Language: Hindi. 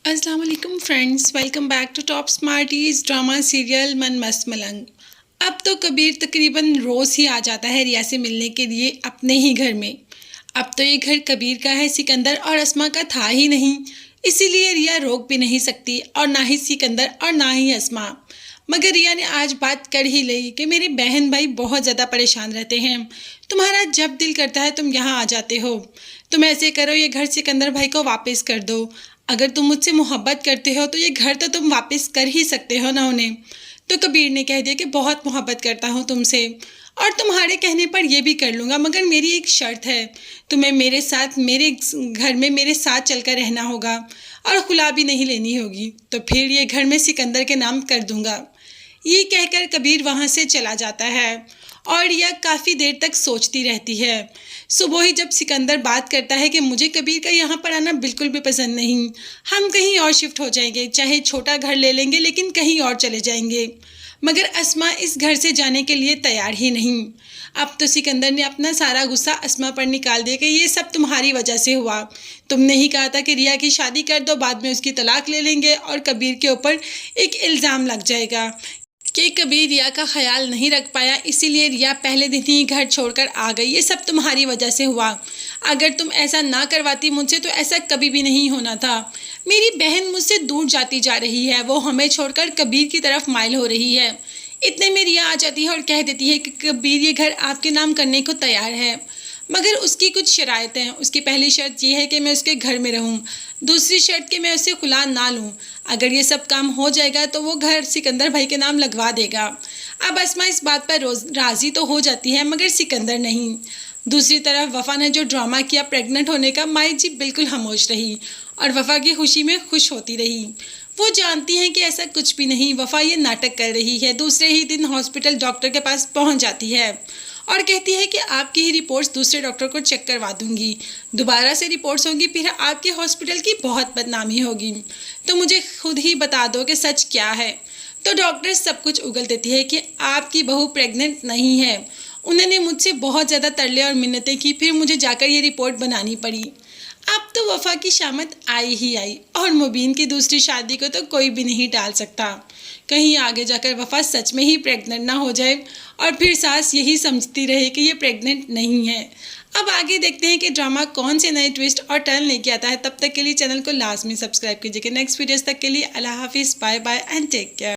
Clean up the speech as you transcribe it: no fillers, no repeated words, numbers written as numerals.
अस्सलाम वालेकुम friends, welcome back to Top Smarties drama serial Man Mast मलंग। अब तो कबीर तकरीबन रोज़ ही आ जाता है रिया से मिलने के लिए अपने ही घर में। अब तो ये घर कबीर का है, सिकंदर और अस्मा का था ही नहीं। इसीलिए रिया रोक भी नहीं सकती, और ना ही सिकंदर और ना ही अस्मा। मगर रिया ने आज बात कर ही ली कि मेरे बहन भाई बहुत ज़्यादा परेशान रहते हैं। तुम्हारा जब दिल करता है तुम यहाँ आ जाते हो। तुम ऐसे करो, ये घर सिकंदर भाई को वापस कर दो। अगर तुम मुझसे मोहब्बत करते हो तो ये घर तो तुम वापस कर ही सकते हो ना उन्हें। तो कबीर ने कह दिया कि बहुत मोहब्बत करता हूँ तुमसे, और तुम्हारे कहने पर ये भी कर लूँगा, मगर मेरी एक शर्त है। तुम्हें मेरे साथ मेरे घर में मेरे साथ चलकर रहना होगा, और खुला भी नहीं लेनी होगी। तो फिर ये घर में सिकंदर के नाम कर दूंगा। ये कहकर कबीर वहाँ से चला जाता है, और यह काफ़ी देर तक सोचती रहती है। सुबह ही जब सिकंदर बात करता है कि मुझे कबीर का यहाँ पर आना बिल्कुल भी पसंद नहीं, हम कहीं और शिफ्ट हो जाएंगे, चाहे छोटा घर ले लेंगे लेकिन कहीं और चले जाएंगे। मगर अस्मा इस घर से जाने के लिए तैयार ही नहीं। अब तो सिकंदर ने अपना सारा गुस्सा अस्मा पर निकाल दिया कि ये सब तुम्हारी वजह से हुआ। तुमने ही कहा था कि रिया की शादी कर दो, बाद में उसकी तलाक ले लेंगे और कबीर के ऊपर एक इल्ज़ाम लग जाएगा कि कबीर रिया का ख्याल नहीं रख पाया, इसीलिए रिया पहले दिन ही घर छोड़कर आ गई। ये सब तुम्हारी वजह से हुआ। अगर तुम ऐसा ना करवाती मुझसे तो ऐसा कभी भी नहीं होना था। मेरी बहन मुझसे दूर जाती जा रही है, वो हमें छोड़कर कबीर की तरफ माइल हो रही है। इतने में रिया आ जाती है और कह देती है कि कबीर ये घर आपके नाम करने को तैयार है, मगर उसकी कुछ शराइतें हैं। उसकी पहली शर्त ये है कि मैं उसके घर में रहूं, दूसरी शर्त कि मैं उसे खुला ना लूं। अगर ये सब काम हो जाएगा तो वो घर सिकंदर भाई के नाम लगवा देगा। अब अस्मा इस बात पर राज़ी तो हो जाती है, मगर सिकंदर नहीं। दूसरी तरफ वफ़ा ने जो ड्रामा किया प्रेग्नेंट होने का, माई जी बिल्कुल खामोश रही और वफ़ा की खुशी में खुश होती रही। वो जानती हैं कि ऐसा कुछ भी नहीं, वफ़ा ये नाटक कर रही है। दूसरे ही दिन हॉस्पिटल डॉक्टर के पास पहुंच जाती है और कहती है कि आपकी ही रिपोर्ट्स दूसरे डॉक्टर को चेक करवा दूंगी। दोबारा से रिपोर्ट्स होंगी, फिर आपके हॉस्पिटल की बहुत बदनामी होगी। तो मुझे खुद ही बता दो कि सच क्या है। तो डॉक्टर सब कुछ उगल देती है कि आपकी बहू प्रेग्नेंट नहीं है। उन्होंने मुझसे बहुत ज़्यादा तरले और मिन्नतें की, फिर मुझे जाकर ये रिपोर्ट बनानी पड़ी। अब तो वफ़ा की शामत आई ही आई, और मुबीन की दूसरी शादी को तो कोई भी नहीं टाल सकता। कहीं आगे जाकर वफ़ा सच में ही प्रेग्नेंट ना हो जाए और फिर सास यही समझती रहे कि ये प्रेग्नेंट नहीं है। अब आगे देखते हैं कि ड्रामा कौन से नए ट्विस्ट और टर्न लेके आता है। तब तक के लिए चैनल को लाजमी सब्सक्राइब कीजिएगा। नेक्स्ट वीडियोस तक के लिए अल्लाह हाफिज़, bye bye and take care.